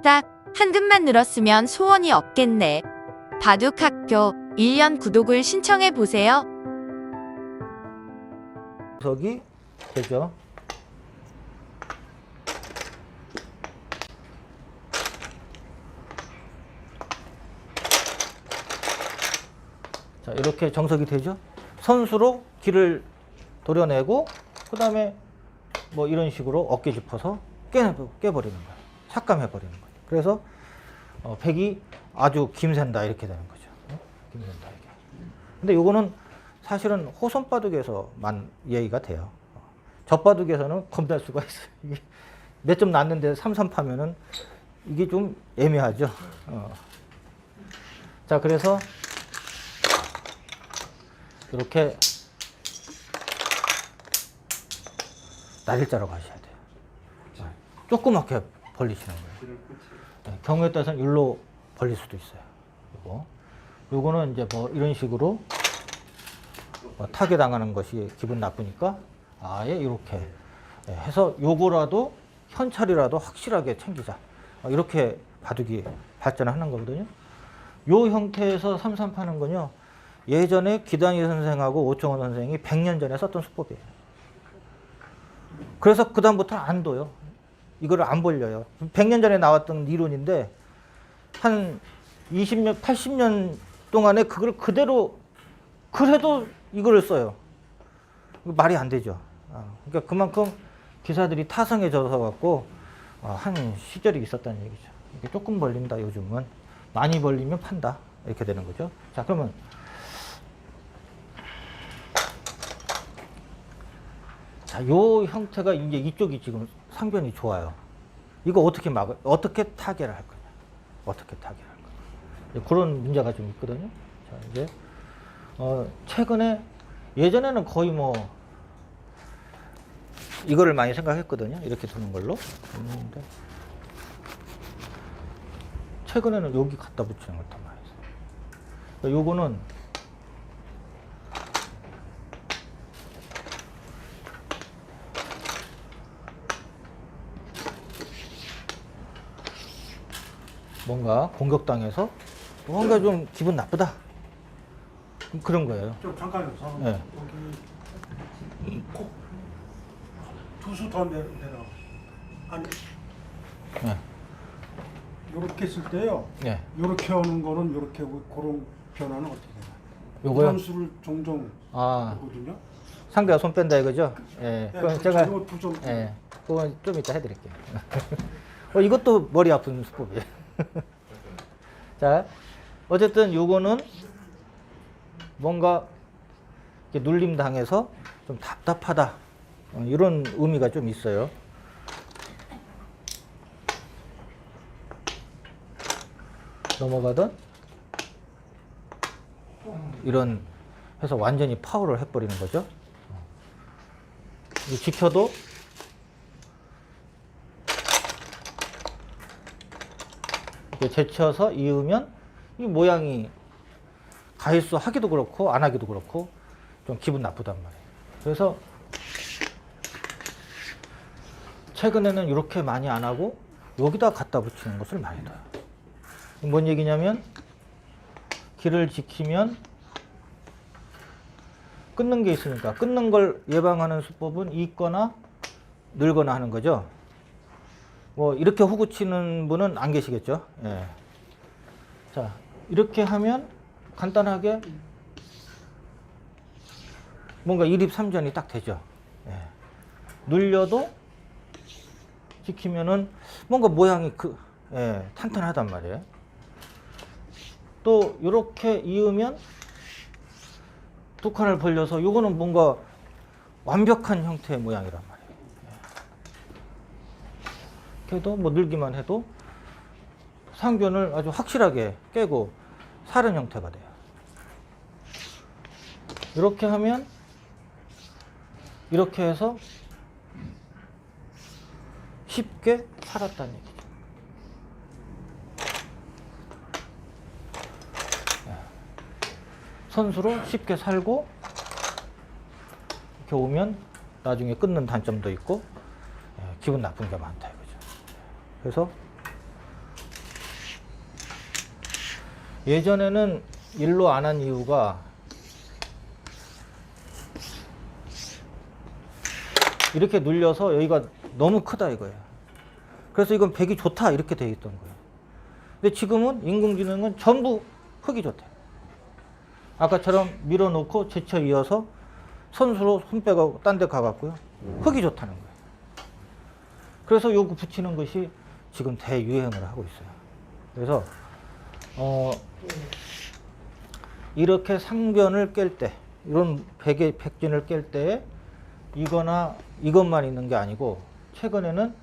딱 한 급만 늘었으면 소원이 없겠네. 바둑학교 1년 구독을 신청해 보세요. 분석이 되죠. 자, 이렇게 정석이 되죠. 선수로 길을 도려내고 그 다음에 뭐 이런 식으로 어깨 짚어서 깨버리는 거예요. 삭감해버리는 거예요. 그래서 백이 아주 김샌다 이렇게 되는 거죠. 김샌다 이게. 근데 요거는 사실은 호선 바둑에서만 예의가 돼요. 젖바둑에서는 겁날 수가 있어요. 이게 몇 점 났는데 3-3 파면은 이게 좀 애매하죠. 자, 그래서 이렇게 날일자로 가셔야 돼요. 조그맣게 벌리시는 거예요. 경우에 따라서는 일로 벌릴 수도 있어요. 요거는 이제 뭐 이런 식으로 타게 당하는 것이 기분 나쁘니까 아예 이렇게 해서 요거라도 현찰이라도 확실하게 챙기자. 이렇게 바둑이 발전하는 거거든요. 요 형태에서 3-3 파는 건요. 예전에 기단희 선생하고 오청원 선생이 100년 전에 썼던 수법이에요. 그래서 그 다음부터 안 둬요. 이거를 안 벌려요. 100년 전에 나왔던 이론인데 한 20년, 80년 동안에 그걸 그대로 그래도 이거를 써요. 말이 안 되죠. 그러니까 그만큼 기사들이 타성해져서 갖고 한 시절이 있었다는 얘기죠. 이게 조금 벌린다 요즘은. 많이 벌리면 판다 이렇게 되는 거죠. 자, 그러면 자, 요 형태가 이제 이쪽이 지금 상변이 좋아요. 이거 어떻게 어떻게 타개를 할 거냐. 어떻게 타개를 할 거냐. 그런 문제가 좀 있거든요. 자, 이제, 최근에, 예전에는 거의 뭐, 이거를 많이 생각했거든요. 이렇게 두는 걸로. 근데 최근에는 여기 갖다 붙이는 걸 더 많이 했어요. 그러니까 요거는 뭔가 공격당해서 뭔가 좀 기분 나쁘다. 그런 거예요. 좀 잠깐요. 네. 여기 두수 더 내려. 아니 네. 요렇게 했을 때요. 네. 요렇게 하는 거는 요렇게 그런 변화는 어떻게 되나요? 요거요? 점수를 종종 하거든요. 상대가 손 뺀다 이거죠? 예. 그럼 네, 제가 이거 두 점. 그건 좀 이따 해드릴게요. 이것도 머리 아픈 수법이에요. 자, 어쨌든 요거는 뭔가 이렇게 눌림 당해서 좀 답답하다. 이런 의미가 좀 있어요. 넘어가던 이런 해서 완전히 파워를 해버리는 거죠. 지켜도 이렇게 제쳐서 이으면 이 모양이 가일수 하기도 그렇고 안 하기도 그렇고 좀 기분 나쁘단 말이에요. 그래서 최근에는 이렇게 많이 안 하고 여기다 갖다 붙이는 것을 많이 둬요. 뭔 얘기냐면 길을 지키면 끊는 게 있으니까 끊는 걸 예방하는 수법은 잇거나 늘거나 하는 거죠. 뭐 이렇게 후구 치는 분은 안 계시겠죠. 예. 자, 이렇게 하면 간단하게 뭔가 1입 3전이 딱 되죠. 예. 눌려도 지키면은 뭔가 모양이 탄탄하단 말이에요. 또 이렇게 이으면 두 칸을 벌려서 요거는 뭔가 완벽한 형태의 모양이란 말이에요. 그래도 뭐 늘기만 해도 상변을 아주 확실하게 깨고 사른 형태가 돼요. 이렇게 하면 이렇게 해서 쉽게 살았다는 얘기죠. 선수로 쉽게 살고 이렇게 오면 나중에 끊는 단점도 있고 기분 나쁜 게 많다 이거죠. 그래서 예전에는 일로 안 한 이유가 이렇게 눌려서 여기가 너무 크다 이거예요. 그래서 이건 배기 좋다 이렇게 돼 있던 거예요. 근데 지금은 인공지능은 전부 흙이 좋대요. 아까처럼 밀어놓고 제쳐 이어서 선수로 손 빼고 딴 데 가갖고요. 흙이 좋다는 거예요. 그래서 요거 붙이는 것이 지금 대유행을 하고 있어요. 그래서 이렇게 상변을 깰 때, 이런 백진을 깰 때 이거나 이것만 있는 게 아니고 최근에는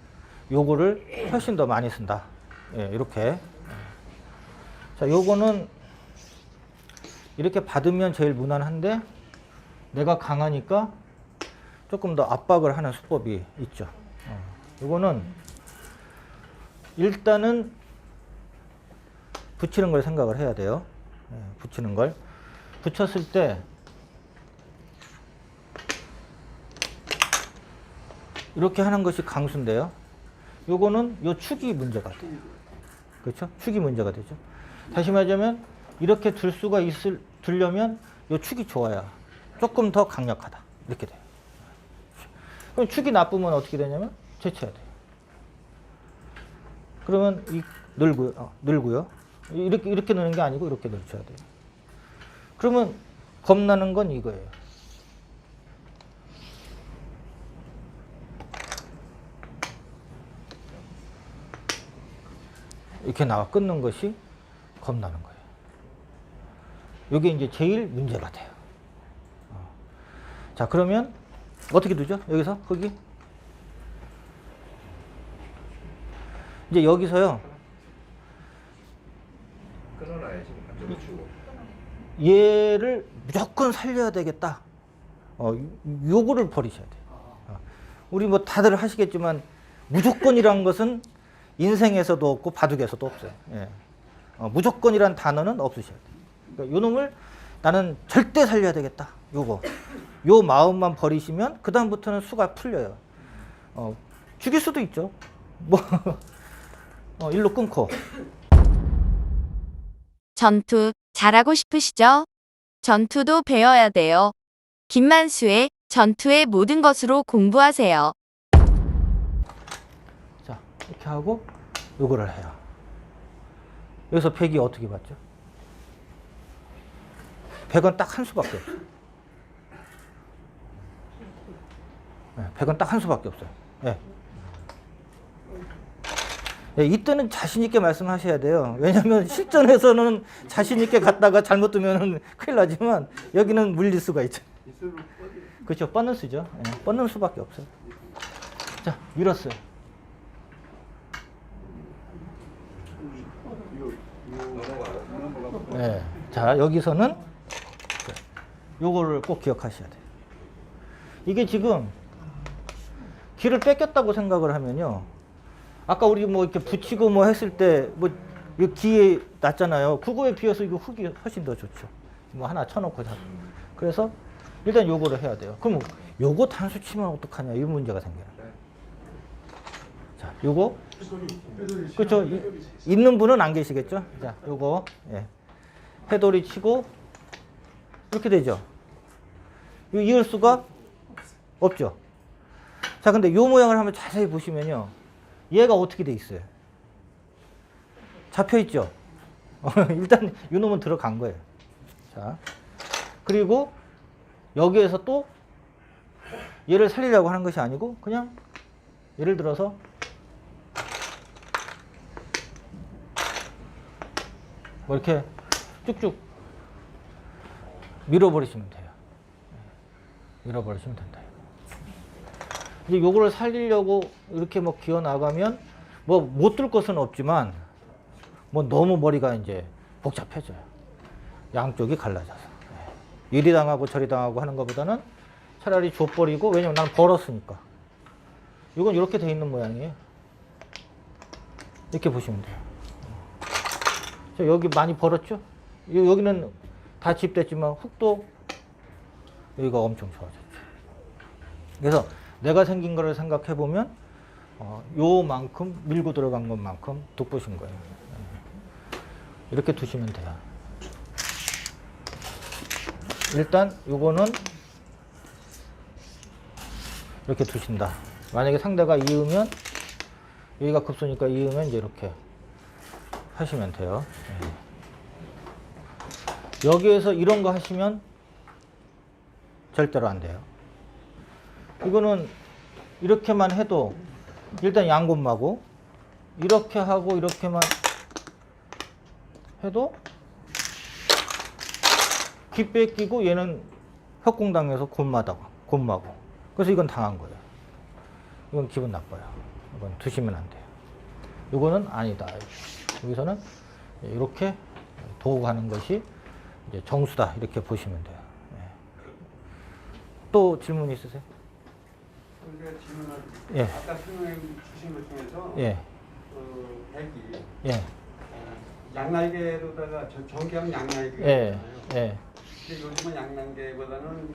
요거를 훨씬 더 많이 쓴다. 예, 이렇게. 자, 요거는 이렇게 받으면 제일 무난한데 내가 강하니까 조금 더 압박을 하는 수법이 있죠. 요거는 일단은 붙이는 걸 생각을 해야 돼요. 예, 붙이는 걸. 붙였을 때 이렇게 하는 것이 강수인데요. 요거는 요 축이 문제가 돼요. 그렇죠? 축이 문제가 되죠. 다시 말하자면 이렇게 들 수가 들려면 요 축이 좋아야 조금 더 강력하다. 이렇게 돼요. 그럼 축이 나쁘면 어떻게 되냐면 제쳐야 돼요. 그러면 늘고요. 이렇게 넣는 게 아니고 이렇게 넣어줘야 돼요. 그러면 겁나는 건 이거예요. 이렇게 나와 끊는 것이 겁나는 거예요. 이게 이제 제일 문제가 돼요. 자, 그러면 어떻게 두죠? 여기서 흙이? 이제 여기서요. 끊어놔야지. 안쪽으로 주고. 얘를 무조건 살려야 되겠다. 요거를 버리셔야 돼요. 우리 뭐 다들 하시겠지만 무조건이란 것은 인생에서도 없고 바둑에서도 없어요. 예. 무조건이란 단어는 없으셔야 돼요. 그러니까 요 놈을 나는 절대 살려야 되겠다. 요거. 요 마음만 버리시면 그 다음부터는 수가 풀려요. 죽일 수도 있죠. 뭐 일로 끊고. 전투 잘하고 싶으시죠? 전투도 배워야 돼요. 김만수의 전투의 모든 것으로 공부하세요. 자, 이렇게 하고 요거를 해요. 여기서 백이 어떻게 받죠? 백은 딱 한 수밖에 없어요. 네, 백은 딱 한 수밖에 없어요. 네. 네, 이때는 자신 있게 말씀하셔야 돼요. 왜냐하면 실전에서는 자신 있게 갔다가 잘못 두면 큰일 나지만 여기는 물릴 수가 있죠. 그렇죠. 뻗는 수죠. 네, 뻗는 수밖에 없어요. 자, 밀었어요. 네. 자, 여기서는 요거를 꼭 기억하셔야 돼요. 이게 지금 기를 뺏겼다고 생각을 하면요. 아까 우리 뭐 이렇게 붙이고 뭐 했을 때 뭐 기에 났잖아요. 그거에 비해서 이거 흙이 훨씬 더 좋죠. 뭐 하나 쳐놓고 자. 그래서 일단 요거를 해야 돼요. 그럼 요거 단수 치면 어떡하냐 이 문제가 생겨요. 자, 요거 그렇죠. 있는 분은 안 계시겠죠. 자, 요거 예. 해돌이 치고 이렇게 되죠. 이거 이을 수가 없죠. 자, 근데 요 모양을 한번 자세히 보시면요. 얘가 어떻게 돼 있어요? 잡혀 있죠. 일단 요 놈은 들어간 거예요. 자, 그리고 여기에서 또 얘를 살리려고 하는 것이 아니고 그냥 예를 들어서 뭐 이렇게 쭉쭉 밀어버리시면 돼요. 밀어버리시면 된다. 이제 요거를 살리려고 이렇게 뭐 기어 나가면 뭐 못 들 것은 없지만 뭐 너무 머리가 이제 복잡해져요. 양쪽이 갈라져서. 이리 당하고 저리 당하고 하는 것보다는 차라리 줘버리고, 왜냐면 나는 벌었으니까. 이건 이렇게 돼 있는 모양이에요. 이렇게 보시면 돼요. 자, 여기 많이 벌었죠? 여기는 다 집됐지만 흙도 여기가 엄청 좋아졌죠. 그래서 내가 생긴 거를 생각해 보면 요만큼 밀고 들어간 것만큼 돋보신 거예요. 이렇게 두시면 돼요. 일단 요거는 이렇게 두신다. 만약에 상대가 이으면 여기가 급소니까 이으면 이제 이렇게 하시면 돼요. 네. 여기에서 이런 거 하시면 절대로 안 돼요. 이거는 이렇게만 해도 일단 양곤마고 이렇게 하고 이렇게만 해도 귀 뺏기고 얘는 협공당해서 곤마고 그래서 이건 당한 거예요. 이건 기분 나빠요. 이건 두시면 안 돼요. 이거는 아니다. 여기서는 이렇게 도구 가는 것이 이제 정수다. 이렇게 보시면 돼요. 네. 또 질문 있으세요? 근데 질문을 예. 아까 설명해 주신 것 중에서 예. 백이 예. 양날개로다가 정기하면 양날개가 예. 있잖아요. 예. 근데 요즘은 양날개보다는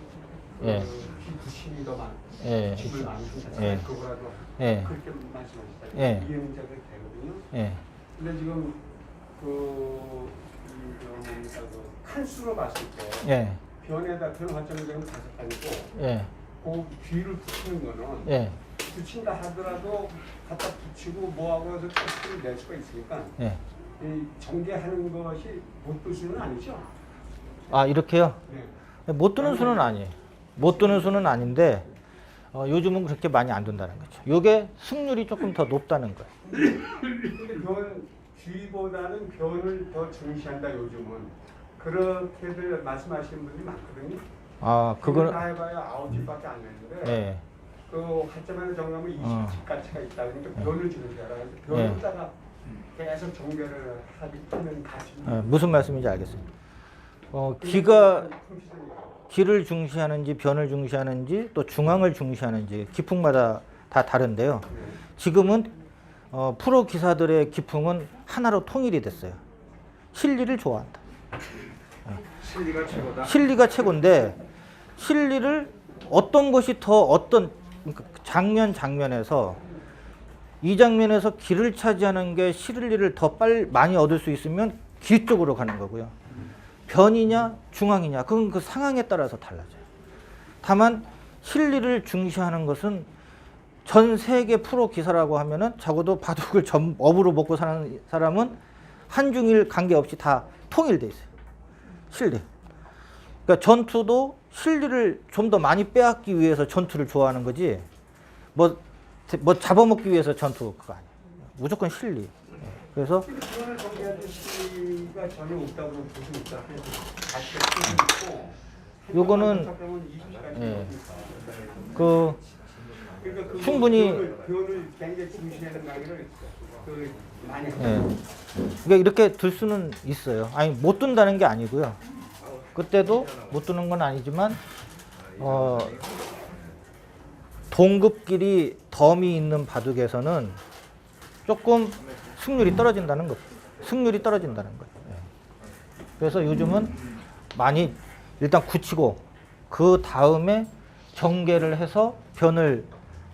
예. 귀 부심이 더 많고 예. 힘을 많이 준다. 예. 그거라도 예. 그렇게 말씀하셨다. 예. 이해문제가 되거든요. 예. 근데 지금 그 칸수로 봤을 때 예. 변에다 변 화점되면 5단이고 예. 그 귀를 붙이는 거는 예. 붙인다 하더라도 갖다 붙이고 뭐하고 해서 칸수를 낼 수가 있으니까 예. 이 전개하는 것이 못 들 수는 아니죠. 아, 이렇게요? 네. 못 두는 수는 아니에요. 못 두는 수는 아닌데 요즘은 그렇게 많이 안 둔다는 거죠. 요게 승률이 조금 더 높다는 거예요. 근데 귀보다는 변을 더 중시한다 요즘은. 그렇게들 말씀하시는 분들이 많거든요. 아, 그걸 그거는 다 해봐야 9집밖에 안 되는데 예. 그 할점안에 정하면 20집가치가 있다 그러니까 변을 중시하라. 변에다가 계속 종결을 하는 가치. 무슨 말씀인지 알겠어요. 귀를 중시하는지 변을 중시하는지 또 중앙을 중시하는지 기풍마다 다 다른데요. 지금은 프로 기사들의 기풍은 하나로 통일이 됐어요. 실리를 좋아한다. 실리가 최고다. 실리가 최고인데 실리를 어떤 것이 더 어떤 그러니까 장면에서 이 장면에서 귀를 차지하는 게 실리를 더 많이 얻을 수 있으면 귀 쪽으로 가는 거고요. 변이냐 중앙이냐 그건 그 상황에 따라서 달라져요. 다만 실리를 중시하는 것은 전 세계 프로 기사라고 하면은 적어도 바둑을 업으로 먹고 사는 사람은 한중일 관계없이 다 통일돼 있어요. 실리. 그러니까 전투도 실리를 좀 더 많이 빼앗기 위해서 전투를 좋아하는 거지. 뭐 잡아먹기 위해서 전투 그거 아니에요. 무조건 실리. 그래서 변을 정리할 때 시가 전혀 없다고 보십니까? 가치가 있고. 요거는 예. 그러니까 충분히 변을 굉장히 중시하는 강의를 많이 예. 그러니까 이렇게 둘 수는 있어요. 아니 못 둔다는 게 아니고요. 그때도 못 두는 건 아니지만 동급끼리 덤이 있는 바둑에서는 조금 승률이 떨어진다는 거죠. 승률이 떨어진다는 거죠. 예. 그래서 요즘은 많이 일단 굳히고 그 다음에 경계를 해서 변을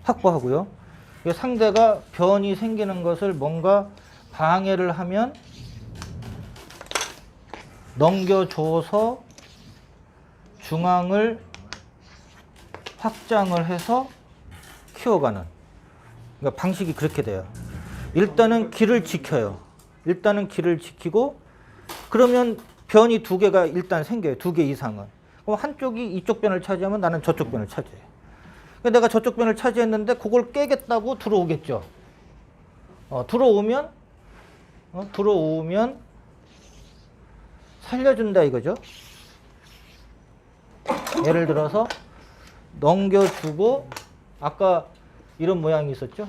확보하고요. 상대가 변이 생기는 것을 뭔가 방해를 하면 넘겨줘서 중앙을 확장을 해서 키워가는 그러니까 방식이 그렇게 돼요. 일단은 길을 지켜요. 일단은 길을 지키고 그러면 변이 2개가 일단 생겨요. 2개 이상은. 그럼 한쪽이 이쪽 변을 차지하면 나는 저쪽 변을 차지해요. 그러니까 내가 저쪽 변을 차지했는데 그걸 깨겠다고 들어오겠죠. 들어오면 살려준다 이거죠. 예를 들어서 넘겨주고 아까 이런 모양이 있었죠.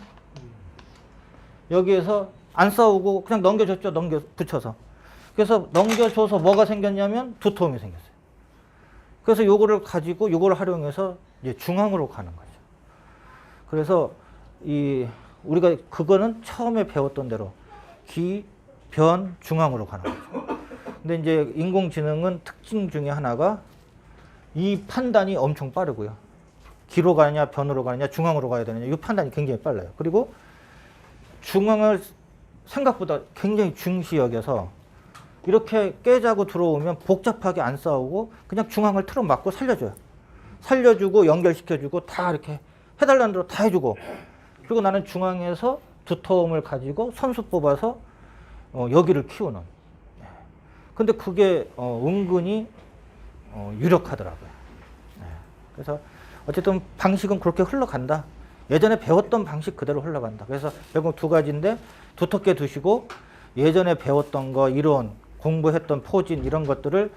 여기에서 안 싸우고 그냥 넘겨줬죠. 붙여서. 그래서 넘겨줘서 뭐가 생겼냐면 두통이 생겼어요. 그래서 요거를 가지고 요거를 활용해서 이제 중앙으로 가는 거죠. 그래서 우리가 그거는 처음에 배웠던 대로 귀, 변, 중앙으로 가는 거죠. 근데 이제 인공지능은 특징 중에 하나가 이 판단이 엄청 빠르고요. 귀로 가느냐, 변으로 가느냐, 중앙으로 가야 되느냐, 이 판단이 굉장히 빨라요. 그리고 중앙을 생각보다 굉장히 중시 여겨서 이렇게 깨자고 들어오면 복잡하게 안 싸우고 그냥 중앙을 틀어 막고 살려줘요. 살려주고 연결시켜주고 다 이렇게 해달라는 대로 다 해주고, 그리고 나는 중앙에서 두터움을 가지고 선수 뽑아서 여기를 키우는. 근데 그게 은근히 유력하더라고요. 그래서 어쨌든 방식은 그렇게 흘러간다. 예전에 배웠던 방식 그대로 흘러간다. 그래서 결국 두 가지인데, 두텁게 두시고 예전에 배웠던 거, 이론, 공부했던 포진 이런 것들을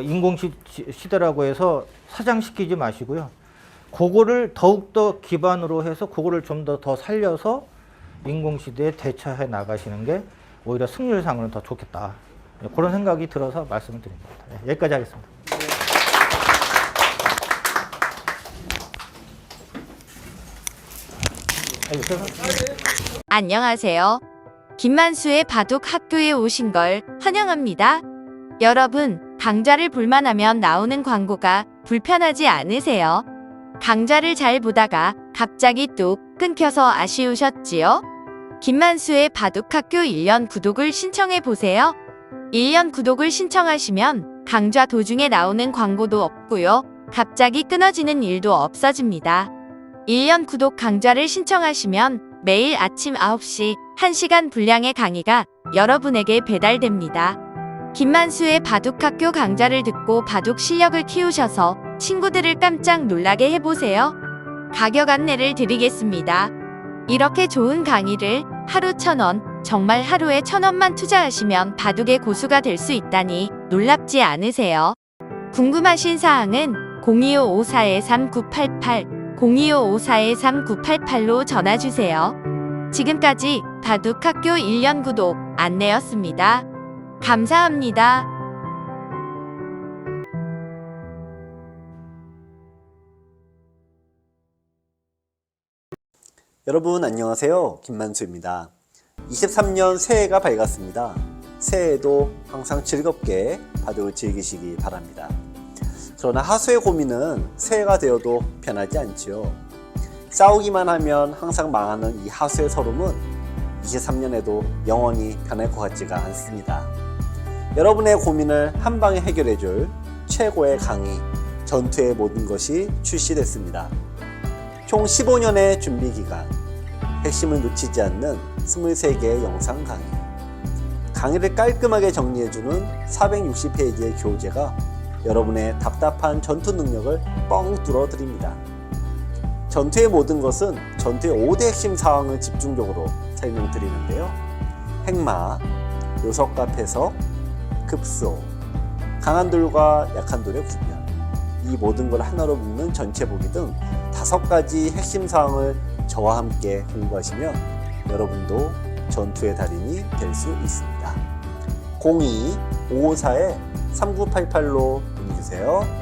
인공시대라고 해서 사장시키지 마시고요. 그거를 더욱더 기반으로 해서 그거를 좀 더 살려서 인공시대에 대처해 나가시는 게 오히려 승률상으로는 더 좋겠다. 그런 생각이 들어서 말씀을 드립니다. 여기까지 하겠습니다. 안녕하세요. 김만수의 바둑 학교에 오신 걸 환영합니다. 여러분, 강좌를 볼만하면 나오는 광고가 불편하지 않으세요? 강좌를 잘 보다가 갑자기 뚝 끊겨서 아쉬우셨지요? 김만수의 바둑학교 1년 구독을 신청해 보세요. 1년 구독을 신청하시면 강좌 도중에 나오는 광고도 없고요. 갑자기 끊어지는 일도 없어집니다. 1년 구독 강좌를 신청하시면 매일 아침 9시 1시간 분량의 강의가 여러분에게 배달됩니다. 김만수의 바둑학교 강좌를 듣고 바둑 실력을 키우셔서 친구들을 깜짝 놀라게 해보세요. 가격 안내를 드리겠습니다. 이렇게 좋은 강의를 하루 1,000원, 정말 하루에 1,000원만 투자하시면 바둑의 고수가 될 수 있다니 놀랍지 않으세요? 궁금하신 사항은 0255-413-988, 0255-413-988로 전화주세요. 지금까지 바둑학교 1년 구독 안내였습니다. 감사합니다. 여러분 안녕하세요. 김만수입니다. 23년 새해가 밝았습니다. 새해에도 항상 즐겁게 바둑을 즐기시기 바랍니다. 그러나 하수의 고민은 새해가 되어도 변하지 않지요. 싸우기만 하면 항상 망하는 이 하수의 서름은 23년에도 영원히 변할 것 같지가 않습니다. 여러분의 고민을 한방에 해결해줄 최고의 강의, 전투의 모든 것이 출시됐습니다. 총 15년의 준비기간, 핵심을 놓치지 않는 23개의 영상 강의, 강의를 깔끔하게 정리해주는 460페이지의 교재가 여러분의 답답한 전투 능력을 뻥 뚫어드립니다. 전투의 모든 것은 전투의 5대 핵심 사항을 집중적으로 설명드리는데요. 핵마, 요석과 패석, 급소, 강한 돌과 약한 돌의 구별, 이 모든 걸 하나로 묶는 전체 보기 등 5가지 핵심 사항을 저와 함께 공부하시면 여러분도 전투의 달인이 될 수 있습니다. 02-554-3988로 문의주세요.